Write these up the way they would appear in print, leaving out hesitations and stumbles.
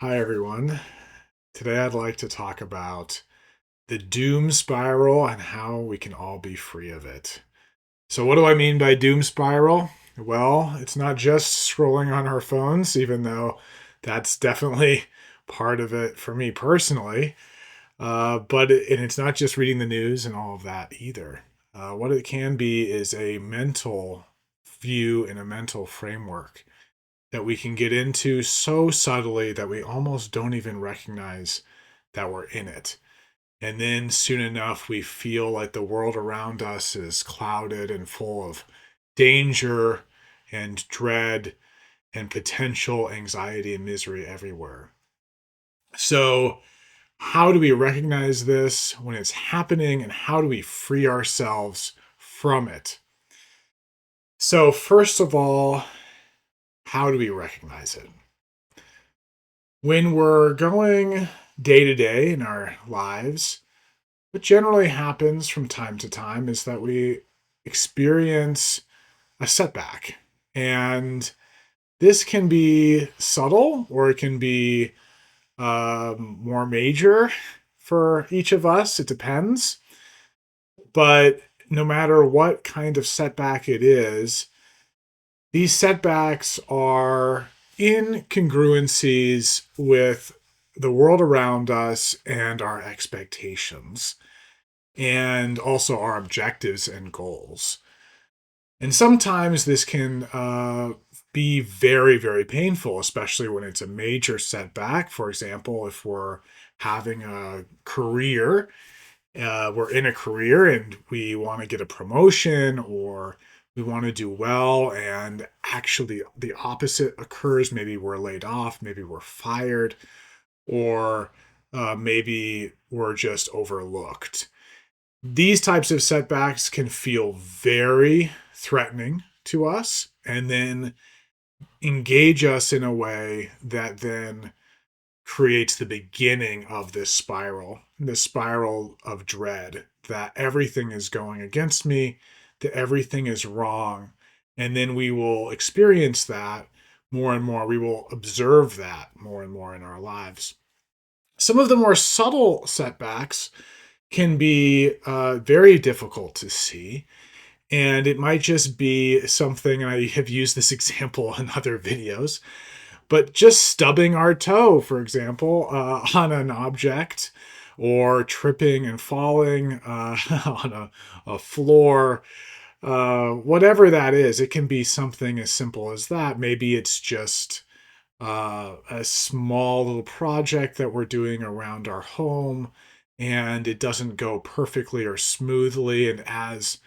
Hi, everyone. Today I'd like to talk about the doom spiral and how we can all be free of it. So, what do I mean by doom spiral? Well, it's not just scrolling on our phones, even though that's definitely part of it for me personally. And it's not just reading the news and all of that either. What it can be is a mental view and a mental framework that we can get into so subtly that we almost don't even recognize that we're in it. And then soon enough, we feel like the world around us is clouded and full of danger and dread and potential anxiety and misery everywhere. So, how do we recognize this when it's happening and how do we free ourselves from it? So, first of all, how do we recognize it? When we're going day to day in our lives, what generally happens from time to time is that we experience a setback. And this can be subtle or it can be more major for each of us. It depends. But no matter what kind of setback it is, these setbacks are incongruencies with the world around us and our expectations, and also our objectives and goals. And sometimes this can be very, very painful, especially when it's a major setback. For example, if we're having a career, we're in a career and we want to get a promotion or we want to do well, and actually the opposite occurs. Maybe we're laid off, maybe we're fired, or maybe we're just overlooked. These types of setbacks can feel very threatening to us and then engage us in a way that then creates the beginning of this spiral of dread that everything is going against me, that everything is wrong. And then we will experience that more and more. We will observe that more and more in our lives. Some of the more subtle setbacks can be very difficult to see. And it might just be something, and I have used this example in other videos, but just stubbing our toe, for example, on an object or tripping and falling on a floor, whatever that is, it can be something as simple as that. Maybe it's just a small little project that we're doing around our home and it doesn't go perfectly or smoothly. And as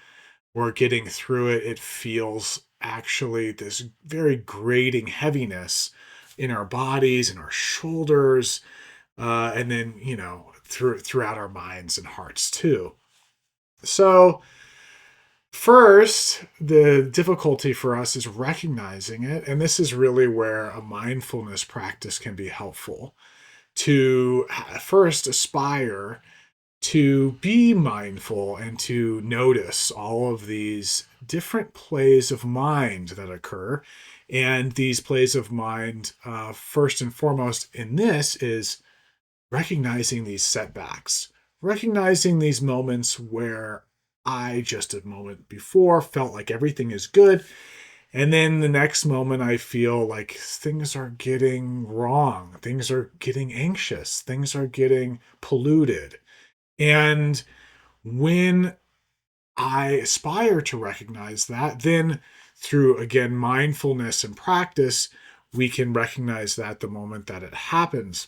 we're getting through it, it feels actually this very grating heaviness in our bodies and our shoulders, and then throughout our minds and hearts too. So first, the difficulty for us is recognizing it, and this is really where a mindfulness practice can be helpful to first aspire to be mindful and to notice all of these different plays of mind that occur. And these plays of mind, first and foremost in this, is recognizing these setbacks, recognizing these moments where I just a moment before felt like everything is good. And then the next moment, I feel like things are getting wrong, things are getting anxious, things are getting polluted. And when I aspire to recognize that, then through again mindfulness and practice, we can recognize that the moment that it happens.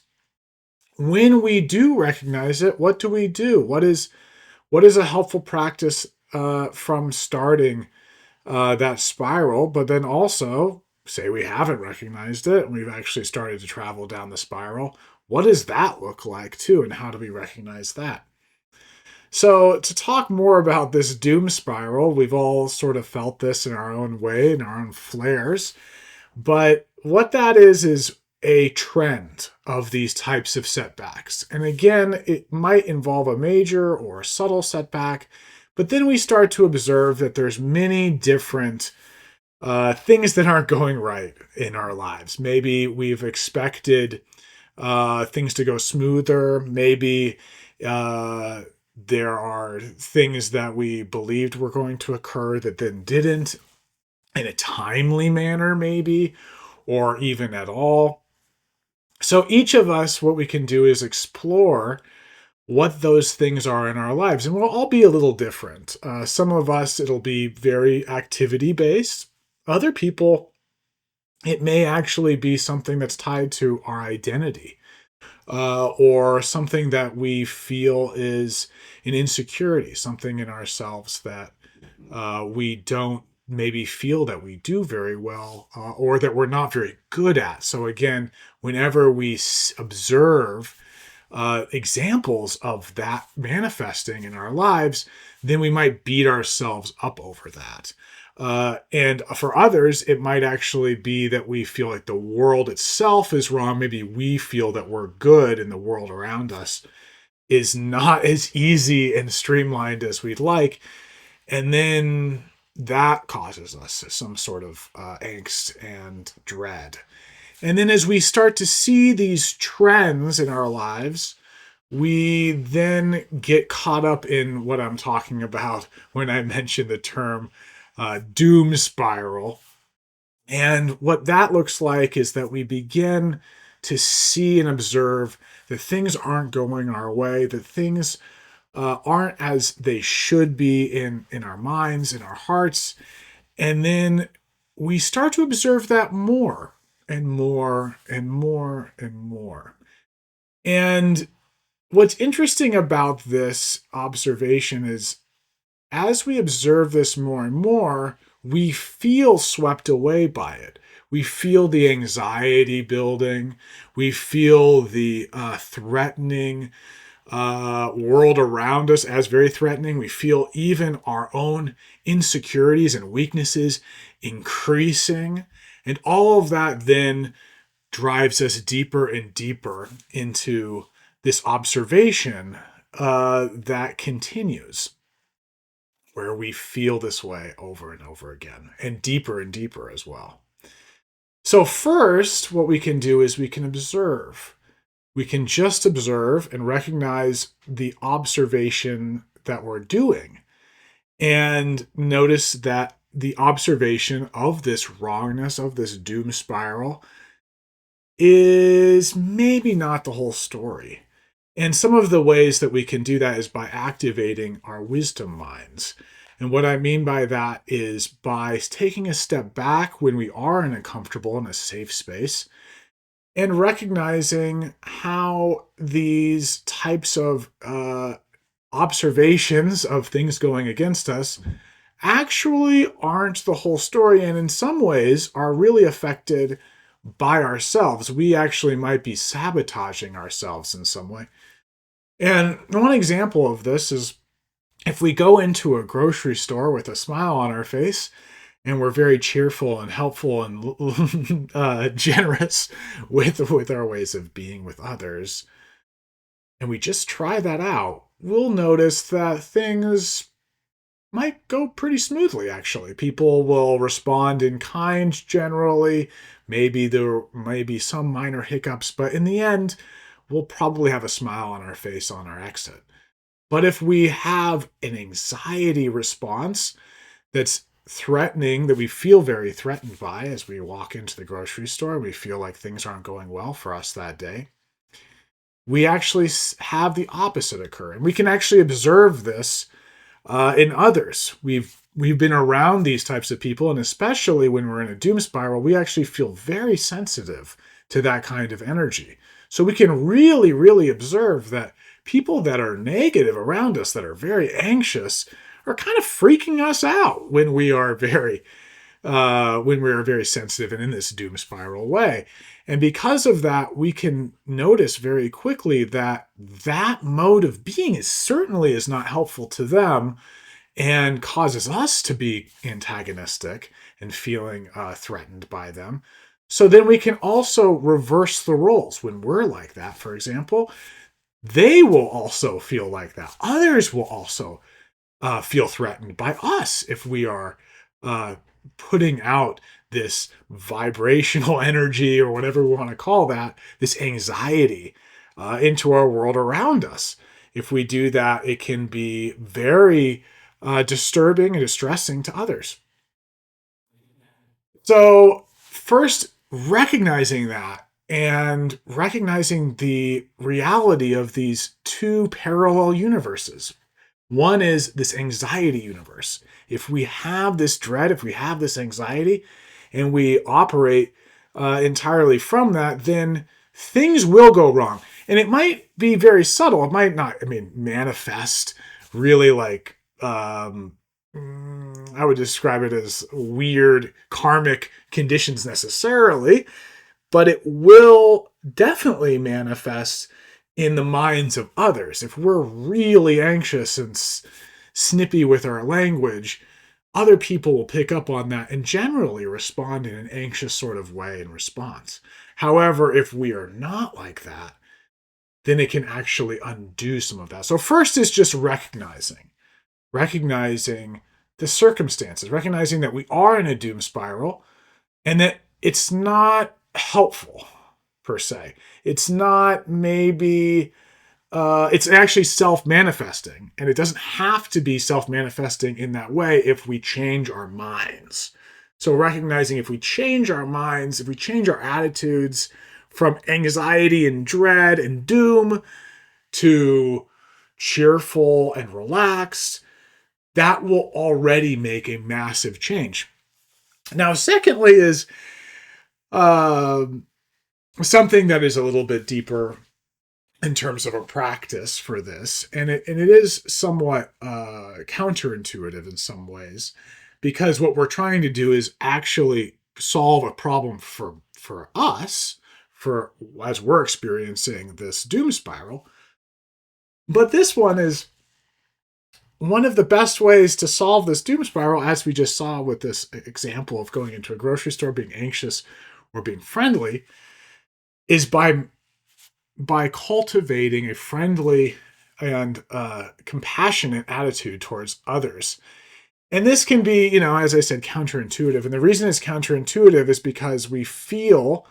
When we do recognize it, what do we do? What is a helpful practice from starting that spiral? But then also, say we haven't recognized it and we've actually started to travel down the spiral. What does that look like too? And how do we recognize that? So, to talk more about this doom spiral, we've all sort of felt this in our own way, in our own flares. But what that is a trend of these types of setbacks. And again, it might involve a major or a subtle setback, but then we start to observe that there's many different things that aren't going right in our lives. Maybe we've expected things to go smoother. Maybe there are things that we believed were going to occur that then didn't in a timely manner, maybe, or even at all. So each of us, what we can do is explore what those things are in our lives. And we'll all be a little different. Some of us, it'll be very activity based. Other people, it may actually be something that's tied to our identity, or something that we feel is an insecurity, something in ourselves that we don't maybe feel that we do very well, or that we're not very good at. So again, whenever we observe examples of that manifesting in our lives, then we might beat ourselves up over that. And for others, it might actually be that we feel like the world itself is wrong. Maybe we feel that we're good and the world around us is not as easy and streamlined as we'd like. And then that causes us some sort of angst and dread. And then as we start to see these trends in our lives, we then get caught up in what I'm talking about when I mention the term doom spiral. And what that looks like is that we begin to see and observe that things aren't going our way, that things aren't as they should be in our minds, in our hearts. And then we start to observe that more and more and more and more. And what's interesting about this observation is as we observe this more and more, we feel swept away by it. We feel the anxiety building. We feel the threatening world around us as very threatening. We feel even our own insecurities and weaknesses increasing. And all of that then drives us deeper and deeper into this observation that continues, where we feel this way over and over again, and deeper as well. So first, what we can do is we can observe. We can just observe and recognize the observation that we're doing, and notice that the observation of this wrongness, of this doom spiral, is maybe not the whole story. And some of the ways that we can do that is by activating our wisdom minds. And what I mean by that is by taking a step back when we are in a comfortable and a safe space and recognizing how these types of observations of things going against us actually aren't the whole story, and in some ways are really affected by ourselves. We actually might be sabotaging ourselves in some way. And one example of this is if we go into a grocery store with a smile on our face and we're very cheerful and helpful and generous with our ways of being with others, and we just try that out, we'll notice that things might go pretty smoothly, actually. People will respond in kind generally. Maybe there may be some minor hiccups, but in the end, we'll probably have a smile on our face on our exit. But if we have an anxiety response that's threatening, that we feel very threatened by as we walk into the grocery store, we feel like things aren't going well for us that day, we actually have the opposite occur. And we can actually observe this in others. We've been around these types of people, and especially when we're in a doom spiral, we actually feel very sensitive to that kind of energy. So we can really, really observe that people that are negative around us, that are very anxious, are kind of freaking us out when we are very sensitive and in this doom spiral way. And because of that, we can notice very quickly that that mode of being certainly is not helpful to them and causes us to be antagonistic and feeling threatened by them. So then we can also reverse the roles. When we're like that, for example, they will also feel like that. Others will also feel threatened by us if we are putting out this vibrational energy, or whatever we want to call that, this anxiety into our world around us. If we do that, it can be very disturbing and distressing to others. So, first, recognizing that and recognizing the reality of these two parallel universes. One is this anxiety universe. If we have this dread, if we have this anxiety, and we operate entirely from that, then things will go wrong. And it might be very subtle. It might not, manifest really like I would describe it as weird karmic conditions necessarily, but it will definitely manifest in the minds of others. If we're really anxious and snippy with our language, other people will pick up on that and generally respond in an anxious sort of way in response. However, if we are not like that, then it can actually undo some of that. So first is just recognizing the circumstances, recognizing that we are in a doom spiral and that it's not helpful per se. It's not maybe, it's actually self-manifesting, and it doesn't have to be self-manifesting in that way if we change our minds. So recognizing if we change our minds, if we change our attitudes from anxiety and dread and doom to cheerful and relaxed, that will already make a massive change. Now, secondly, is something that is a little bit deeper in terms of a practice for this, and it is somewhat counterintuitive in some ways, because what we're trying to do is actually solve a problem for us, for as we're experiencing this doom spiral. But this one is one of the best ways to solve this doom spiral, as we just saw with this example of going into a grocery store, being anxious or being friendly, is by cultivating a friendly and compassionate attitude towards others. And this can be, as I said, counterintuitive. And the reason it's counterintuitive is because we feel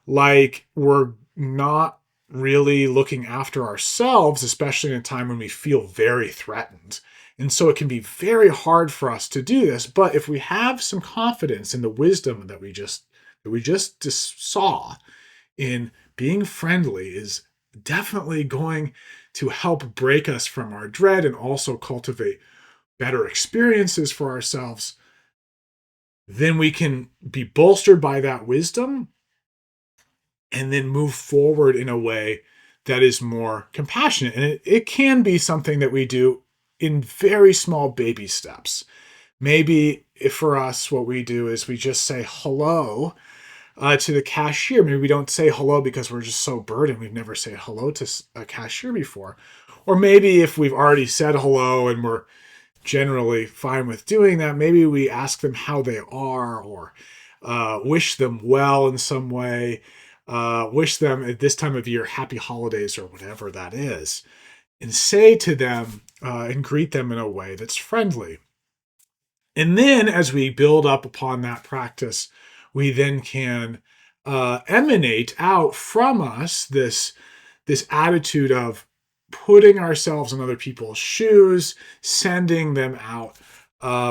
like we're not really looking after ourselves, especially in a time when we feel very threatened. And so it can be very hard for us to do this. But if we have some confidence in the wisdom that we just saw in being friendly, is definitely going to help break us from our dread and also cultivate better experiences for ourselves, then we can be bolstered by that wisdom and then move forward in a way that is more compassionate. And it can be something that we do in very small baby steps. Maybe if for us, what we do is we just say hello to the cashier. Maybe we don't say hello because we're just so burdened. We've never said hello to a cashier before. Or maybe if we've already said hello and we're generally fine with doing that, maybe we ask them how they are, or wish them well in some way. Wish them at this time of year happy holidays, or whatever that is, and say to them and greet them in a way that's friendly. And then as we build up upon that practice, we then can emanate out from us this attitude of putting ourselves in other people's shoes, sending them out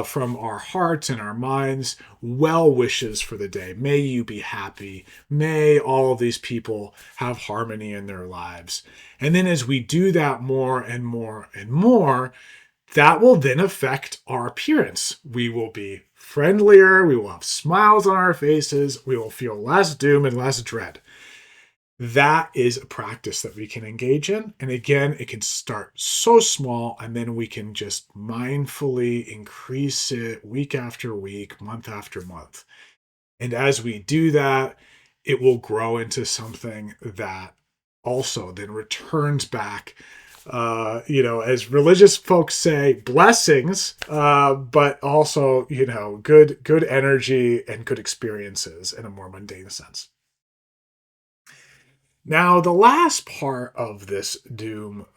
from our hearts and our minds, well wishes for the day. May you be happy. May all of these people have harmony in their lives. And then as we do that more and more and more, that will then affect our appearance. We will be friendlier. We will have smiles on our faces. We will feel less doom and less dread. That is a practice that we can engage in. And again, it can start so small, and then we can just mindfully increase it week after week, month after month. And as we do that, it will grow into something that also then returns back, as religious folks say, blessings, but also, good energy and good experiences in a more mundane sense. Now, the last part of this doom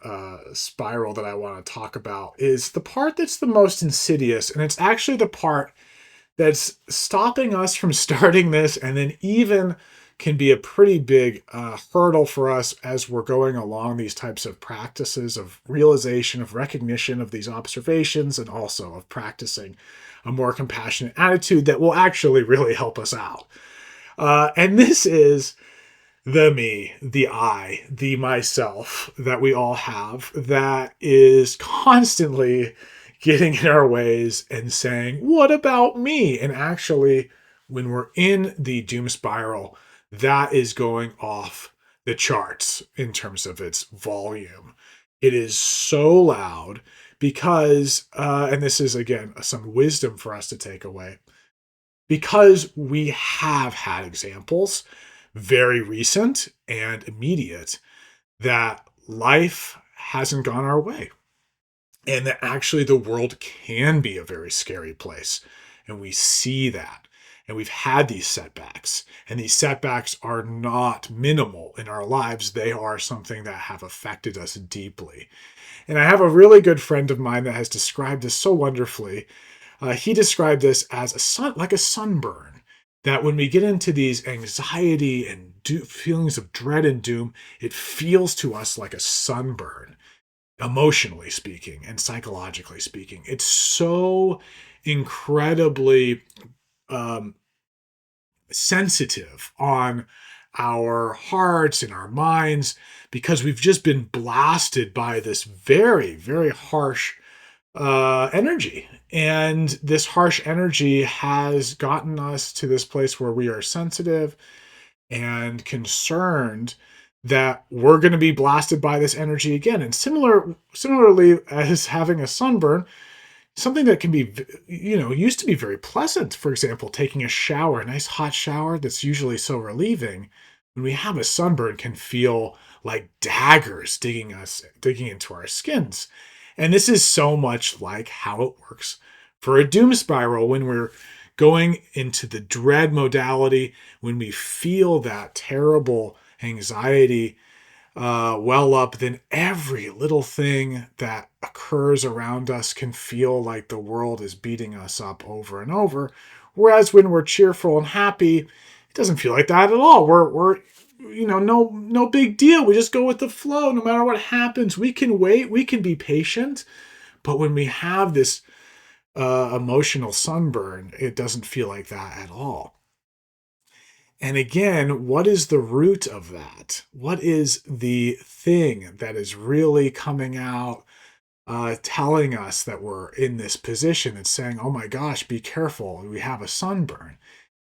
spiral that I want to talk about is the part that's the most insidious, and it's actually the part that's stopping us from starting this, and then even can be a pretty big hurdle for us as we're going along these types of practices of realization, of recognition of these observations, and also of practicing a more compassionate attitude that will actually really help us out. And this is the me, the I, the myself that we all have that is constantly getting in our ways and saying, what about me? And actually, when we're in the doom spiral, that is going off the charts in terms of its volume. It is so loud because, and this is again some wisdom for us to take away, because we have had examples, very recent and immediate, that life hasn't gone our way. And that actually the world can be a very scary place. And we see that. And we've had these setbacks. And these setbacks are not minimal in our lives. They are something that have affected us deeply. And I have a really good friend of mine that has described this so wonderfully. He described this as like a sunburn, that when we get into these anxiety and feelings of dread and doom, it feels to us like a sunburn, emotionally speaking and psychologically speaking. It's so incredibly sensitive on our hearts and our minds because we've just been blasted by this very, very harsh energy. And this harsh energy has gotten us to this place where we are sensitive and concerned that we're going to be blasted by this energy again. And similarly as having a sunburn, something that can be, used to be very pleasant. For example, taking a shower, a nice hot shower that's usually so relieving. When we have a sunburn, can feel like daggers digging into our skins. And this is so much like how it works for a doom spiral when we're going into the dread modality, when we feel that terrible anxiety well up, then every little thing that occurs around us can feel like the world is beating us up over and over. Whereas when we're cheerful and happy, it doesn't feel like that at all. We're no big deal. We just go with the flow. No matter what happens, we can wait, we can be patient. But when we have this emotional sunburn, it doesn't feel like that at all. And again, what is the root of that? What is the thing that is really coming out, telling us that we're in this position and saying, oh my gosh, be careful, we have a sunburn?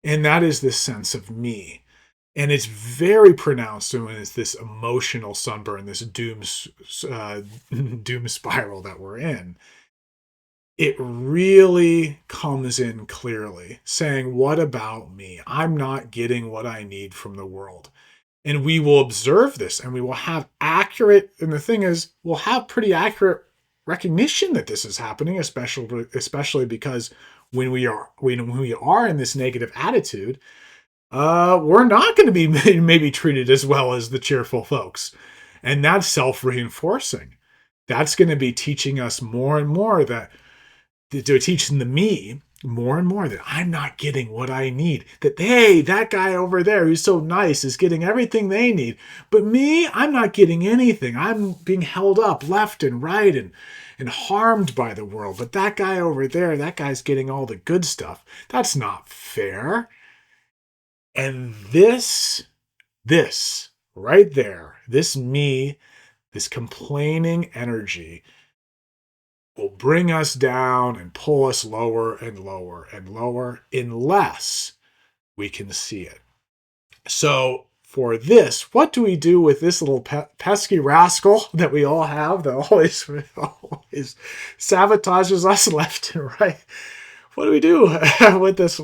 And that is this sense of me. And it's very pronounced when it's this emotional sunburn, this doom spiral that we're in. It really comes in clearly, saying, what about me? I'm not getting what I need from the world. And we will observe this and we will have and the thing is, we'll have pretty accurate recognition that this is happening, especially because when we are in this negative attitude, we're not going to be maybe treated as well as the cheerful folks. And that's self-reinforcing. That's going to be teaching us more and more that they're teaching the me more and more that I'm not getting what I need. That, hey, that guy over there who's so nice is getting everything they need. But me, I'm not getting anything. I'm being held up left and right and harmed by the world. But that guy over there, that guy's getting all the good stuff. That's not fair. And this right there, this me, this complaining energy will bring us down and pull us lower and lower and lower unless we can see it. So for this, what do we do with this little pesky rascal that we all have that always sabotages us left and right? What do we do with this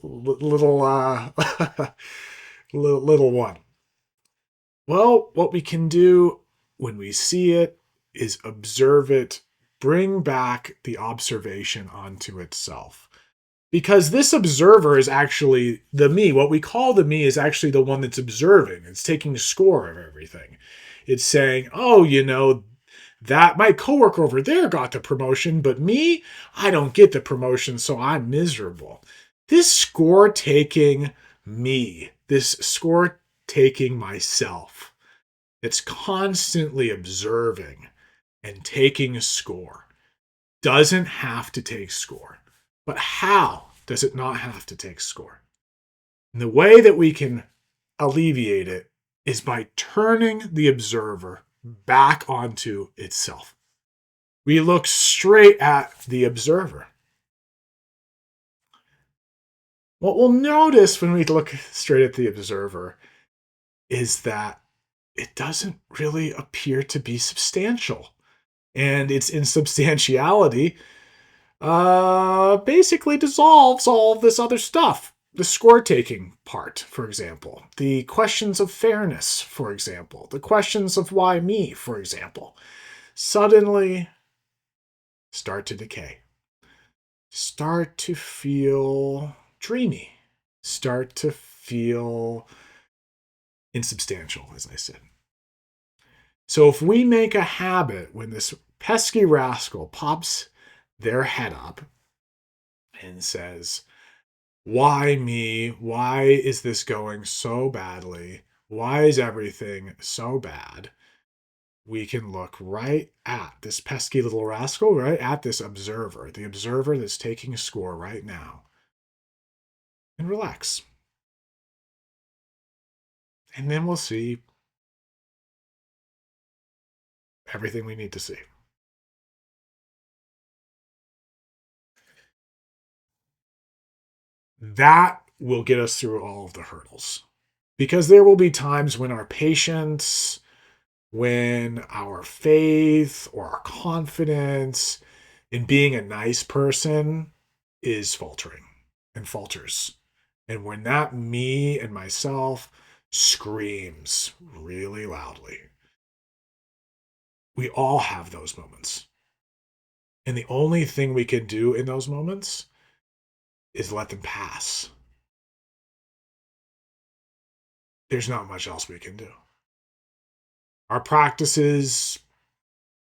little little one? Well, what we can do when we see it is observe it, bring back the observation onto itself. Because this observer is actually the me. What we call the me is actually the one that's observing. It's taking score of everything. It's saying, oh, That my coworker over there got the promotion, but me, I don't get the promotion, so I'm miserable. This score taking me, this score taking myself, it's constantly observing and taking a score, doesn't have to take score. But how does it not have to take score? And the way that we can alleviate it is by turning the observer back onto itself. We look straight at the observer. What we'll notice when we look straight at the observer is that it doesn't really appear to be substantial. And its insubstantiality basically dissolves all of this other stuff. The score taking part, for example, the questions of fairness, for example, the questions of why me, for example, suddenly start to decay, start to feel dreamy, start to feel insubstantial, as I said. So if we make a habit when this pesky rascal pops their head up and says, why me? Why is this going so badly? Why is everything so bad? We can look right at this pesky little rascal, right at this observer, the observer that's taking a score right now, and relax. And then we'll see everything we need to see. That will get us through all of the hurdles. Because there will be times when our patience, when our faith or our confidence in being a nice person is faltering and falters. And when that me and myself screams really loudly, we all have those moments. And the only thing we can do in those moments is let them pass. There's not much else we can do. Our practices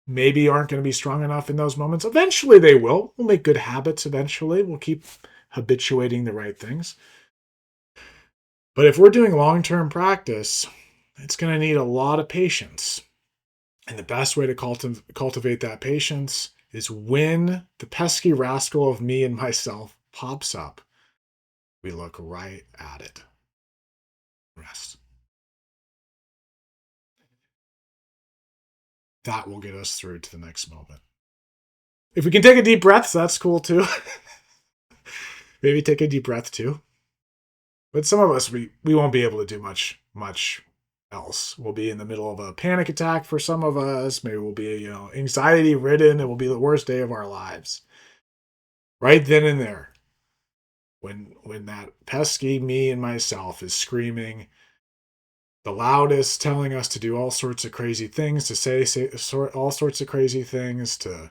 maybe aren't going to be strong enough in those moments. Eventually they will. We'll make good habits eventually. We'll keep habituating the right things. But if we're doing long-term practice, it's going to need a lot of patience. And the best way to cultivate that patience is when the pesky rascal of me and myself pops up, we look right at it. Rest. That will get us through to the next moment. If we can take a deep breath, that's cool too. Maybe take a deep breath too. But some of us, we won't be able to do much else. We'll be in the middle of a panic attack for some of us. Maybe we'll be, anxiety ridden. It will be the worst day of our lives. Right then and there, when that pesky me and myself is screaming the loudest, telling us to do all sorts of crazy things, to say all sorts of crazy things, to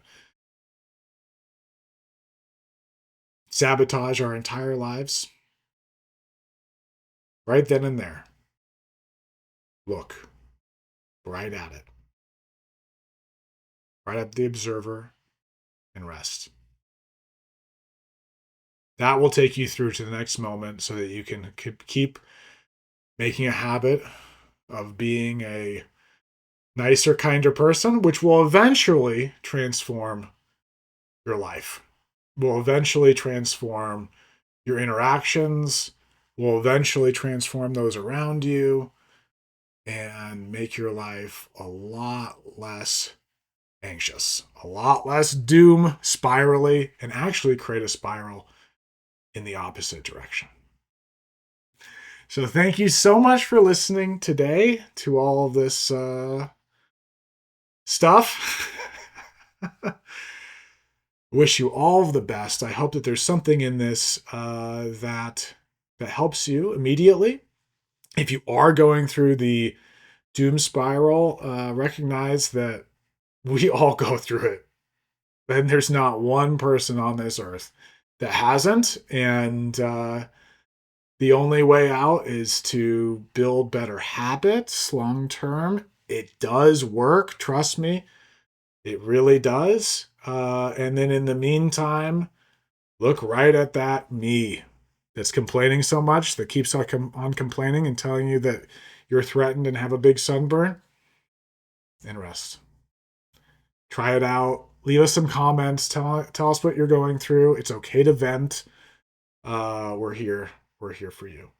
sabotage our entire lives. Right then and there, look right at it, right at the observer, and rest. That will take you through to the next moment so that you can keep making a habit of being a nicer, kinder person, which will eventually transform your life, will eventually transform your interactions, will eventually transform those around you, and make your life a lot less anxious, a lot less doom spirally, and actually create a spiral in the opposite direction. So thank you so much for listening today to all of this stuff. Wish you all of the best. I hope that there's something in this that helps you immediately. If you are going through the doom spiral, recognize that we all go through it. And there's not one person on this earth that hasn't. And the only way out is to build better habits long term. It does work, trust me. It really does. And then in the meantime, look right at that me that's complaining so much, that keeps on complaining and telling you that you're threatened and have a big sunburn, and rest. Try it out. Leave us some comments. Tell us what you're going through. It's okay to vent. We're here. We're here for you.